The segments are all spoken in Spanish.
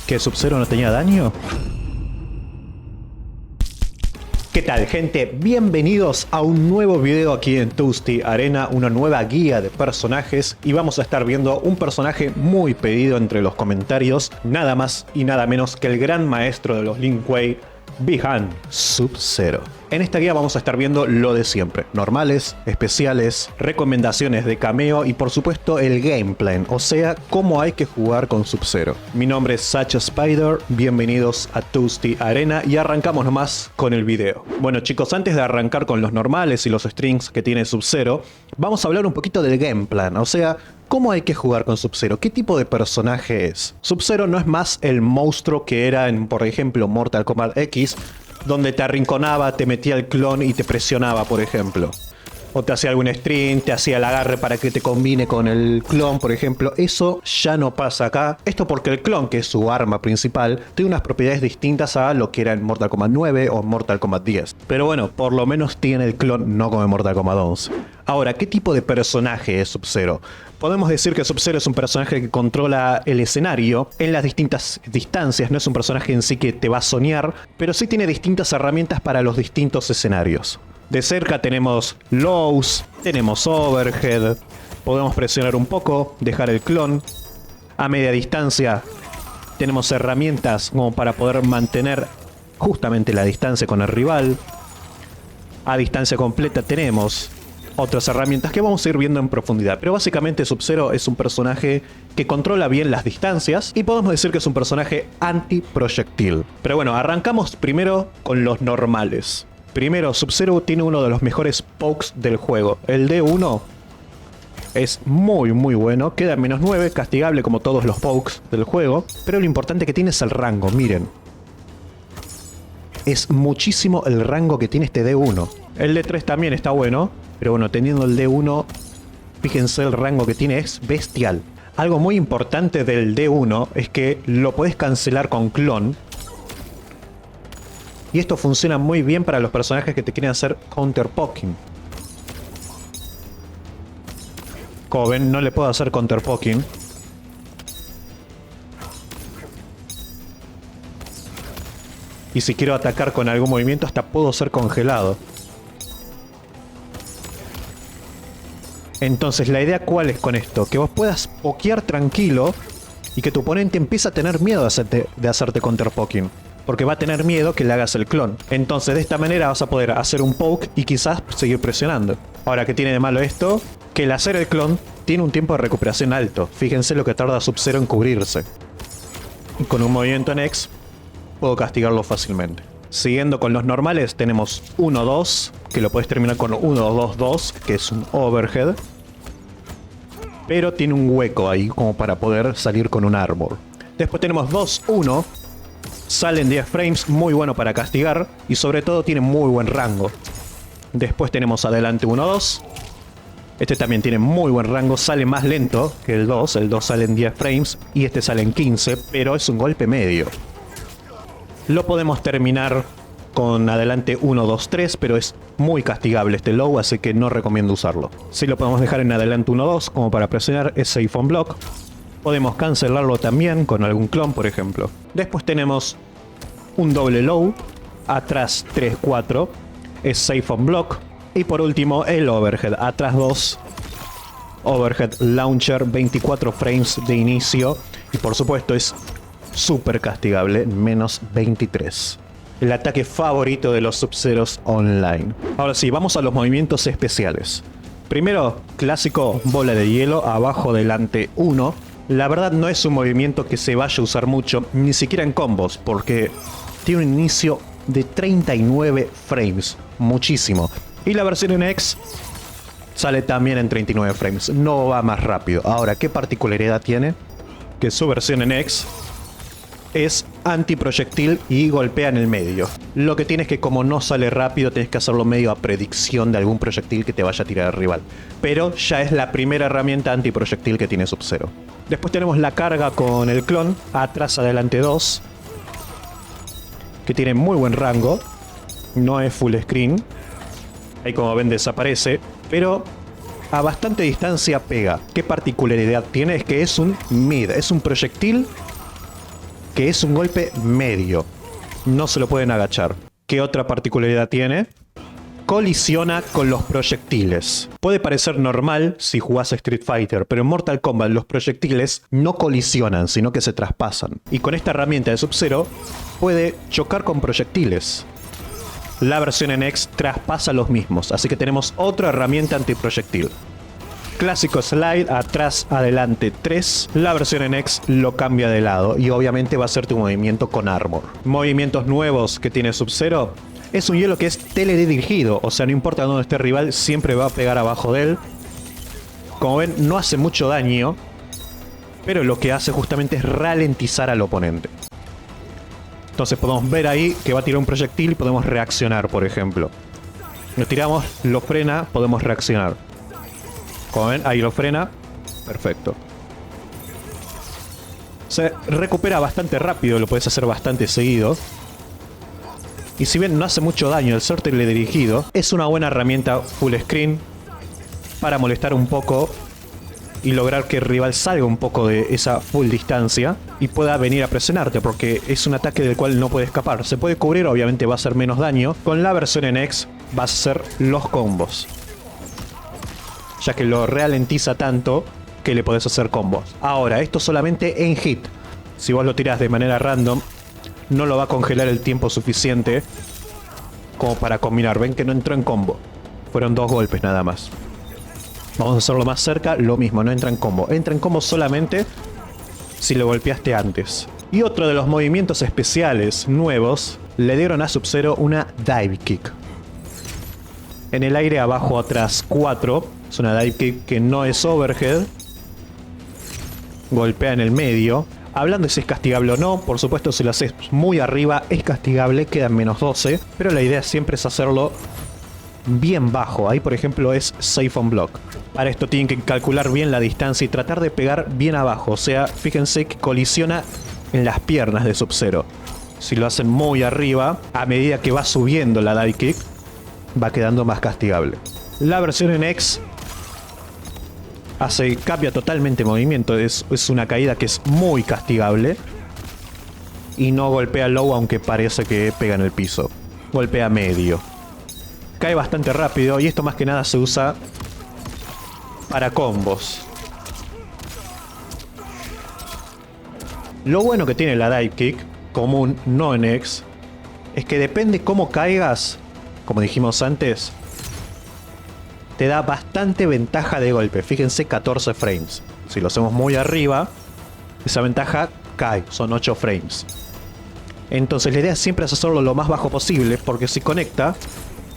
¿Que Sub-Zero no tenía daño? ¿Qué tal, gente? Bienvenidos a un nuevo video aquí en Toasty Arena, una nueva guía de personajes, y vamos a estar viendo un personaje muy pedido entre los comentarios, nada más y nada menos que el gran maestro de los Lin Kuei, Bi-Han, Sub-Zero. En esta guía vamos a estar viendo lo de siempre: normales, especiales, recomendaciones de cameo y por supuesto el gameplay, o sea, cómo hay que jugar con Sub-Zero. Mi nombre es Sacha Spider, bienvenidos a Toasty Arena y arrancamos nomás con el video. Bueno chicos, antes de arrancar con los normales y los strings que tiene Sub-Zero, vamos a hablar un poquito del gameplay, o sea, ¿cómo hay que jugar con Sub-Zero? ¿Qué tipo de personaje es? Sub-Zero no es más el monstruo que era en, por ejemplo, Mortal Kombat X, donde te arrinconaba, te metía el clon y te presionaba, por ejemplo. O te hacía algún string, te hacía el agarre para que te combine con el clon, por ejemplo. Eso ya no pasa acá. Esto porque el clon, que es su arma principal, tiene unas propiedades distintas a lo que era en Mortal Kombat 9 o Mortal Kombat 10. Pero bueno, por lo menos tiene el clon, no como en Mortal Kombat 11. Ahora, ¿qué tipo de personaje es Sub-Zero? Podemos decir que Sub-Zero es un personaje que controla el escenario en las distintas distancias. No es un personaje en sí que te va a soñar, pero sí tiene distintas herramientas para los distintos escenarios. De cerca tenemos lows, tenemos overhead, podemos presionar un poco, dejar el clon. A media distancia tenemos herramientas como para poder mantener justamente la distancia con el rival. A distancia completa tenemos otras herramientas que vamos a ir viendo en profundidad. Pero básicamente Sub-Zero es un personaje que controla bien las distancias y podemos decir que es un personaje anti-proyectil. Pero bueno, arrancamos primero con los normales. Primero, Sub-Zero tiene uno de los mejores pokes del juego. El D1 es muy bueno, queda en -9, castigable como todos los pokes del juego. Pero lo importante que tiene es el rango, miren. Es muchísimo el rango que tiene este D1. El D3 también está bueno, pero bueno, teniendo el D1, fíjense el rango que tiene, es bestial. Algo muy importante del D1 es que lo podés cancelar con clon. Y esto funciona muy bien para los personajes que te quieren hacer counterpoking. Como ven, no le puedo hacer counterpoking. Y si quiero atacar con algún movimiento, hasta puedo ser congelado. Entonces, la idea ¿cuál es con esto? Que vos puedas pokear tranquilo y que tu oponente empiece a tener miedo de hacerte counterpoking. Porque va a tener miedo que le hagas el clon. Entonces de esta manera vas a poder hacer un poke y quizás seguir presionando. Ahora, ¿qué tiene de malo esto? Que el hacer el clon tiene un tiempo de recuperación alto. Fíjense lo que tarda Sub-Zero en cubrirse. Y con un movimiento en X puedo castigarlo fácilmente. Siguiendo con los normales tenemos 1-2, que lo puedes terminar con 1-2-2, que es un overhead. Pero tiene un hueco ahí como para poder salir con un armor. Después tenemos 2-1. Salen 10 frames, muy bueno para castigar y sobre todo tiene muy buen rango. Después tenemos adelante 1-2. Este también tiene muy buen rango, sale más lento que el 2 sale en 10 frames y este sale en 15, pero es un golpe medio. Lo podemos terminar con adelante 1-2-3, pero es muy castigable este low, así que no recomiendo usarlo. Si lo podemos dejar en adelante 1-2 como para presionar, es safe on block. Podemos cancelarlo también con algún clon, por ejemplo. Después tenemos un doble low, atrás 3-4, es safe on block. Y por último el overhead, atrás 2, overhead launcher, 24 frames de inicio. Y por supuesto es súper castigable, menos 23. El ataque favorito de los Sub-Zeros online. Ahora sí, vamos a los movimientos especiales. Primero, clásico, bola de hielo, abajo, delante 1. La verdad no es un movimiento que se vaya a usar mucho, ni siquiera en combos, porque tiene un inicio de 39 frames, muchísimo. Y la versión en X sale también en 39 frames, no va más rápido. Ahora, ¿qué particularidad tiene? Que su versión en X es antiproyectil y golpea en el medio. Lo que tiene es que como no sale rápido, tienes que hacerlo medio a predicción de algún proyectil que te vaya a tirar al rival. Pero ya es la primera herramienta antiproyectil que tiene Sub-Zero. Después tenemos la carga con el clon, atrás adelante 2, que tiene muy buen rango, no es full screen, ahí como ven desaparece, pero a bastante distancia pega. ¿Qué particularidad tiene? Es que es un mid, es un proyectil que es un golpe medio. No se lo pueden agachar. ¿Qué otra particularidad tiene? Colisiona con los proyectiles. Puede parecer normal si jugás a Street Fighter, pero en Mortal Kombat los proyectiles no colisionan, sino que se traspasan. Y con esta herramienta de Sub-Zero puede chocar con proyectiles. La versión NX traspasa los mismos, así que tenemos otra herramienta antiproyectil. Clásico slide, atrás, adelante 3. La versión NX lo cambia de lado y obviamente va a ser tu movimiento con armor. Movimientos nuevos que tiene Sub-Zero. Es un hielo que es teledirigido, o sea, no importa dónde esté el rival, siempre va a pegar abajo de él. Como ven, no hace mucho daño, pero lo que hace justamente es ralentizar al oponente. Entonces podemos ver ahí que va a tirar un proyectil y podemos reaccionar, por ejemplo. Lo tiramos, lo frena, podemos reaccionar. Como ven, ahí lo frena. Perfecto. Se recupera bastante rápido, lo puedes hacer bastante seguido. Y si bien no hace mucho daño el ser teledirigido, es una buena herramienta full screen para molestar un poco y lograr que el rival salga un poco de esa full distancia y pueda venir a presionarte, porque es un ataque del cual no puede escapar. Se puede cubrir, obviamente va a hacer menos daño. Con la versión NX vas a hacer los combos, ya que lo ralentiza tanto que le podés hacer combos. Ahora, esto solamente en hit. Si vos lo tirás de manera random, no lo va a congelar el tiempo suficiente como para combinar. Ven que no entró en combo. Fueron 2 golpes nada más. Vamos a hacerlo más cerca. Lo mismo, no entra en combo. Entra en combo solamente si lo golpeaste antes. Y otro de los movimientos especiales nuevos, le dieron a Sub-Zero una dive kick. En el aire, abajo, atrás, 4. Es una dive kick que no es overhead. Golpea en el medio. Hablando de si es castigable o no, por supuesto si lo haces muy arriba es castigable, quedan menos 12, pero la idea siempre es hacerlo bien bajo. Ahí por ejemplo es safe on block. Para esto tienen que calcular bien la distancia y tratar de pegar bien abajo, o sea, fíjense que colisiona en las piernas de Sub-Zero. Si lo hacen muy arriba, a medida que va subiendo la dive kick, va quedando más castigable. La versión NX cambia totalmente movimiento, es una caída que es muy castigable y no golpea low aunque parece que pega en el piso, golpea medio, cae bastante rápido y esto más que nada se usa para combos. Lo bueno que tiene la dive kick común, no en X, es que depende cómo caigas, como dijimos antes, te da bastante ventaja de golpe. Fíjense, 14 frames. Si lo hacemos muy arriba, esa ventaja cae, son 8 frames. Entonces la idea siempre es hacerlo lo más bajo posible, porque si conecta,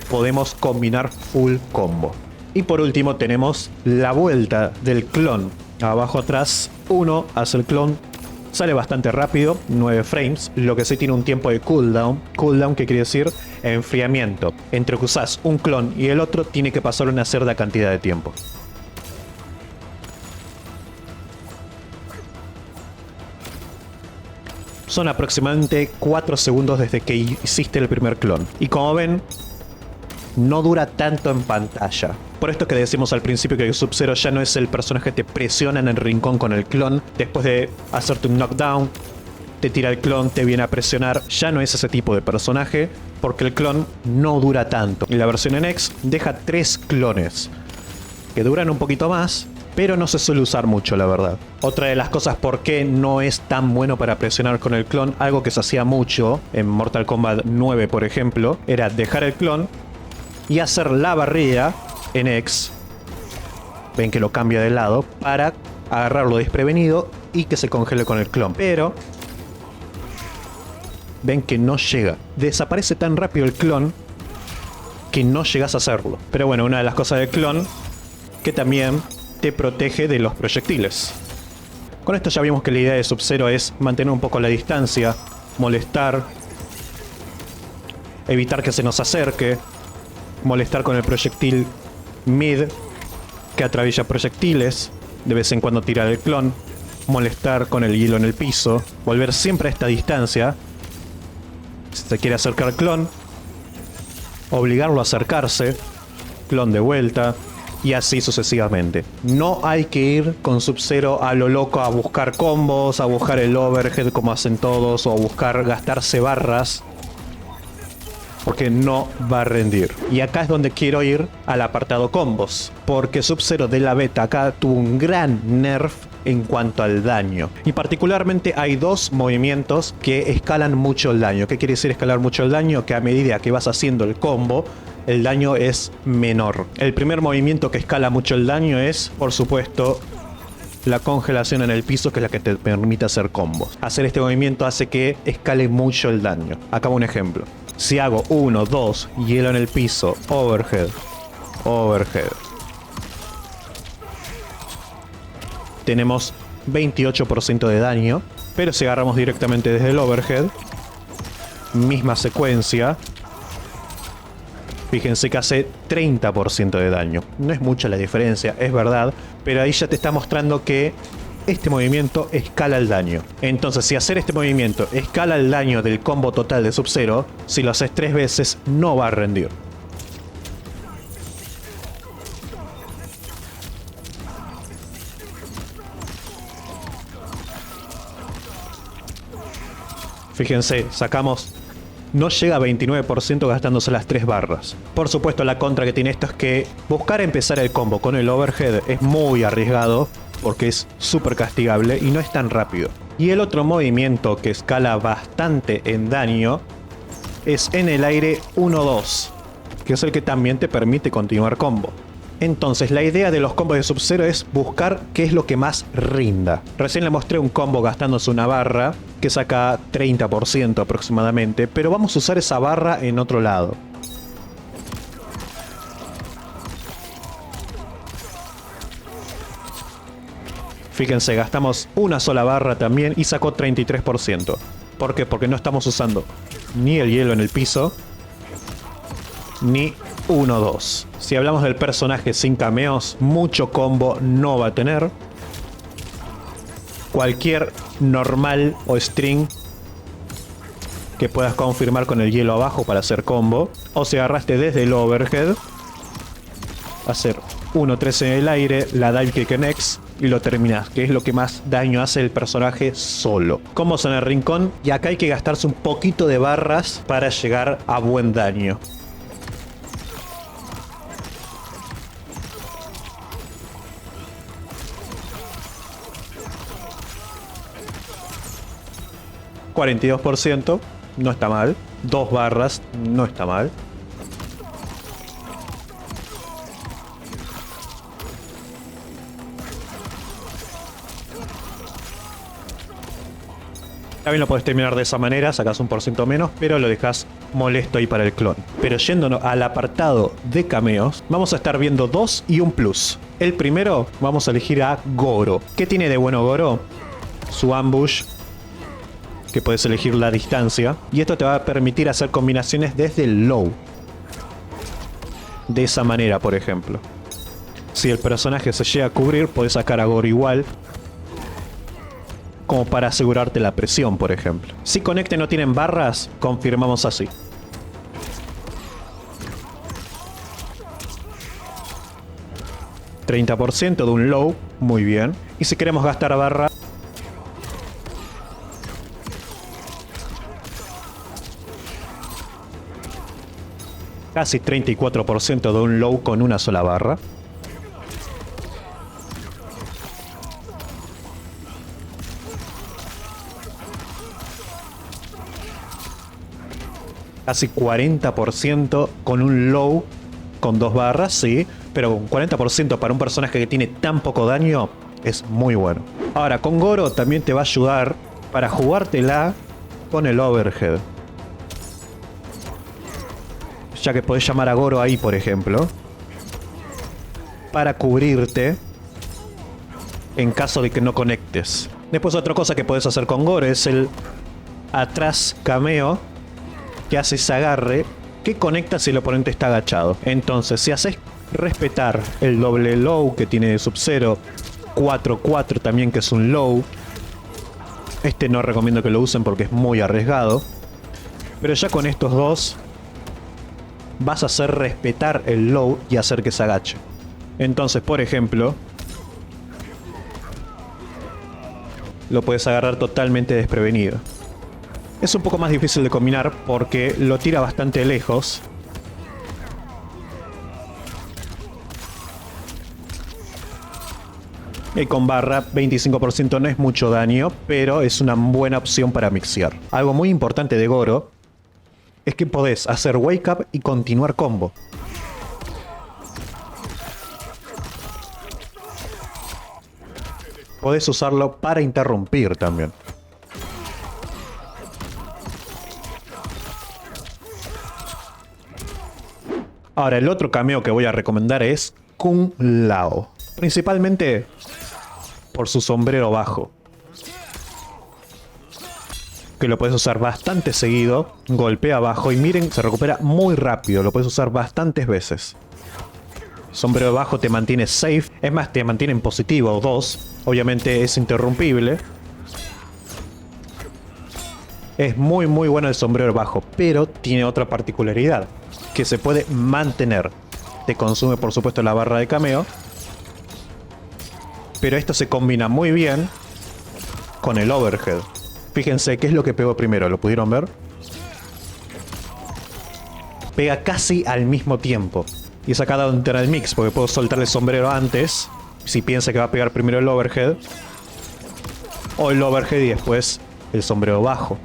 podemos combinar full combo. Y por último tenemos la vuelta del clon. Abajo atrás, 1, hace el clon. Sale bastante rápido, 9 frames, lo que sí tiene un tiempo de cooldown. Cooldown, que quiere decir enfriamiento. Entre que usás un clon y el otro, tiene que pasar una cierta cantidad de tiempo. Son aproximadamente 4 segundos desde que hiciste el primer clon. Y como ven, no dura tanto en pantalla. Por esto que decimos al principio que Sub-Zero ya no es el personaje que te presiona en el rincón con el clon. Después de hacerte un knockdown, te tira el clon, te viene a presionar. Ya no es ese tipo de personaje, porque el clon no dura tanto. Y la versión NX deja 3 clones, que duran un poquito más, pero no se suele usar mucho, la verdad. Otra de las cosas por qué no es tan bueno para presionar con el clon, algo que se hacía mucho en Mortal Kombat 9, por ejemplo, era dejar el clon y hacer la barrera en X. Ven que lo cambia de lado para agarrarlo desprevenido y que se congele con el clon. Pero ven que no llega. Desaparece tan rápido el clon que no llegas a hacerlo. Pero bueno, una de las cosas del clon, que también te protege de los proyectiles. Con esto ya vimos que la idea de Sub-Zero es mantener un poco la distancia, molestar, evitar que se nos acerque, molestar con el proyectil mid que atraviesa proyectiles, de vez en cuando tirar el clon, molestar con el hielo en el piso, volver siempre a esta distancia. Si se quiere acercar al clon, obligarlo a acercarse, clon de vuelta, y así sucesivamente. No hay que ir con Sub-Zero a lo loco a buscar combos, a buscar el overhead como hacen todos, o a buscar gastarse barras, porque no va a rendir. Y acá es donde quiero ir al apartado combos, porque Sub-Zero de la beta acá tuvo un gran nerf en cuanto al daño. Y particularmente hay dos movimientos que escalan mucho el daño. ¿Qué quiere decir escalar mucho el daño? Que a medida que vas haciendo el combo, el daño es menor. El primer movimiento que escala mucho el daño es, por supuesto, la congelación en el piso, que es la que te permite hacer combos. Hacer este movimiento hace que escale mucho el daño. Acá un ejemplo. Si hago 1, 2, hielo en el piso, overhead, overhead, tenemos 28% de daño. Pero si agarramos directamente desde el overhead, misma secuencia, fíjense que hace 30% de daño. No es mucha la diferencia, es verdad, pero ahí ya te está mostrando que este movimiento escala el daño. Entonces, si hacer este movimiento escala el daño del combo total de Sub-Zero, si lo haces 3 veces no va a rendir. Fíjense, sacamos... No llega a 29% gastándose las 3 barras. Por supuesto, la contra que tiene esto es que buscar empezar el combo con el overhead es muy arriesgado, porque es súper castigable y no es tan rápido. Y el otro movimiento que escala bastante en daño es en el aire 1-2, que es el que también te permite continuar combo. Entonces la idea de los combos de Sub-Zero es buscar qué es lo que más rinda. Recién le mostré un combo gastándose una barra que saca 30% aproximadamente, pero vamos a usar esa barra en otro lado. Fíjense, gastamos una sola barra también y sacó 33%. ¿Por qué? Porque no estamos usando ni el hielo en el piso, ni 1-2. Si hablamos del personaje sin cameos, mucho combo no va a tener. Cualquier normal o string que puedas confirmar con el hielo abajo para hacer combo. O si agarraste desde el overhead, hacer 1-3 en el aire, la dive kick en X y lo terminas, que es lo que más daño hace el personaje solo. Combos en el rincón, y acá hay que gastarse un poquito de barras para llegar a buen daño. $42%, no está mal. 2 barras, no está mal. También lo podés terminar de esa manera, sacas un % menos, pero lo dejas molesto ahí para el clon. Pero yéndonos al apartado de cameos, vamos a estar viendo 2 y un plus. El primero, vamos a elegir a Goro. ¿Qué tiene de bueno Goro? Su ambush, que puedes elegir la distancia, y esto te va a permitir hacer combinaciones desde el low. De esa manera, por ejemplo. Si el personaje se llega a cubrir, puedes sacar a Goro igual, como para asegurarte la presión, por ejemplo. Si conecte no tienen barras, confirmamos así. $30% de un low, muy bien. Y si queremos gastar barra, casi 34% de un low con una sola barra. Casi 40% con un low con 2 barras, sí. Pero un 40% para un personaje que tiene tan poco daño es muy bueno. Ahora, con Goro también te va a ayudar para jugártela con el overhead. Ya que podés llamar a Goro ahí, por ejemplo, para cubrirte en caso de que no conectes. Después otra cosa que podés hacer con Goro es el atrás cameo, que hace ese agarre que conecta si el oponente está agachado. Entonces, si haces respetar el doble low que tiene Sub-Zero, 4-4 también, que es un low, este no recomiendo que lo usen porque es muy arriesgado, pero ya con estos dos vas a hacer respetar el low y hacer que se agache. Entonces, por ejemplo, lo puedes agarrar totalmente desprevenido. Es un poco más difícil de combinar porque lo tira bastante lejos. Y con barra, 25% no es mucho daño, pero es una buena opción para mixear. Algo muy importante de Goro es que podés hacer wake up y continuar combo. Podés usarlo para interrumpir también. Ahora, el otro cameo que voy a recomendar es Kung Lao. Principalmente por su sombrero bajo, que lo puedes usar bastante seguido. Golpea abajo y miren, se recupera muy rápido. Lo puedes usar bastantes veces. Sombrero bajo te mantiene safe. Es más, te mantiene en positivo 2. Obviamente es interrumpible. Es muy bueno el sombrero bajo, pero tiene otra particularidad, que se puede mantener. Te consume por supuesto la barra de cameo, pero esto se combina muy bien con el overhead. Fíjense qué es lo que pegó primero, ¿lo pudieron ver? Pega casi al mismo tiempo. Y es acá donde entra el mix, porque puedo soltar el sombrero antes, si piensa que va a pegar primero el overhead, o el overhead y después el sombrero bajo.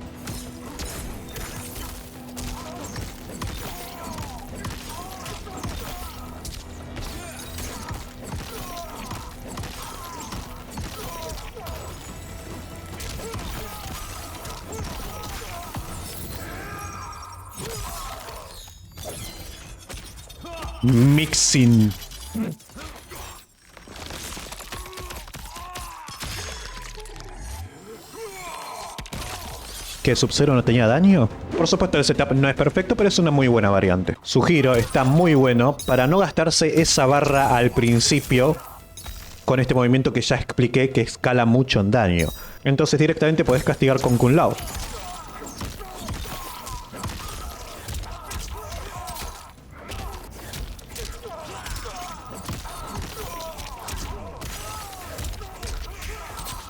Mixing. ¿Que Sub-Zero no tenía daño? Por supuesto el setup no es perfecto, pero es una muy buena variante. Su giro está muy bueno para no gastarse esa barra al principio con este movimiento que ya expliqué que escala mucho en daño. Entonces directamente podés castigar con Kung Lao.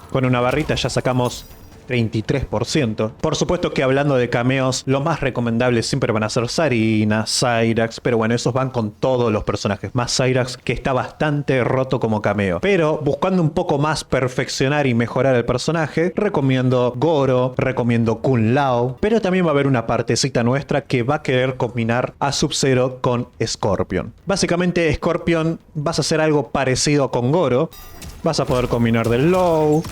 Con una barrita ya sacamos 33%. Por supuesto que hablando de cameos, lo más recomendable siempre van a ser Zarina, Cyrax, pero bueno, esos van con todos los personajes. Más Cyrax, que está bastante roto como cameo. Pero buscando un poco más perfeccionar y mejorar el personaje, recomiendo Goro, recomiendo Kung Lao, pero también va a haber una partecita nuestra que va a querer combinar a Sub-Zero con Scorpion. Básicamente Scorpion vas a hacer algo parecido con Goro. Vas a poder combinar del low.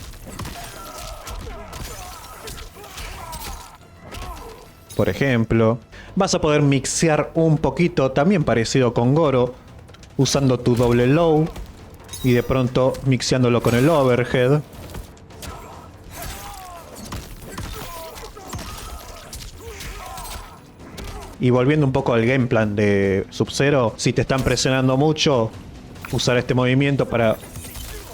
Por ejemplo. Vas a poder mixear un poquito, también parecido con Goro, usando tu doble low. Y de pronto mixeándolo con el overhead. Y volviendo un poco al game plan de Sub-Zero, si te están presionando mucho, usar este movimiento para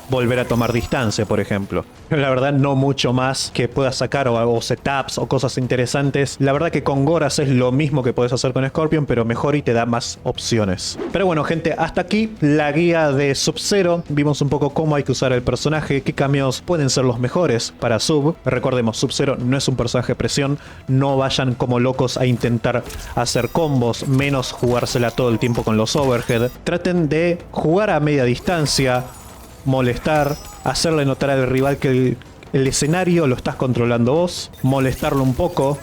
volver a tomar distancia, por ejemplo. La verdad, no mucho más que puedas sacar o setups o cosas interesantes. La verdad que con Goro haces lo mismo que puedes hacer con Scorpion, pero mejor y te da más opciones. Pero bueno, gente, hasta aquí la guía de Sub-Zero. Vimos un poco cómo hay que usar el personaje, qué cameos pueden ser los mejores para Sub. Recordemos, Sub-Zero no es un personaje de presión. No vayan como locos a intentar hacer combos, menos jugársela todo el tiempo con los overhead. Traten de jugar a media distancia, molestar, hacerle notar al rival que el escenario lo estás controlando vos, molestarlo un poco,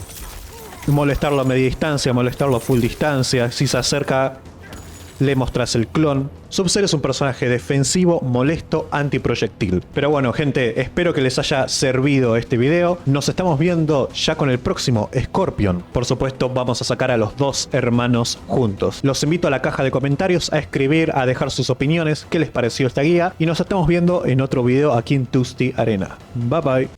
molestarlo a media distancia, molestarlo a full distancia. Si se acerca, le mostrás el clon. Sub-Zero es un personaje defensivo, molesto, antiproyectil. Pero bueno, gente, espero que les haya servido este video. Nos estamos viendo ya con el próximo Scorpion. Por supuesto, vamos a sacar a los dos hermanos juntos. Los invito a la caja de comentarios a escribir, a dejar sus opiniones, qué les pareció esta guía. Y nos estamos viendo en otro video aquí en Tusti Arena. Bye bye.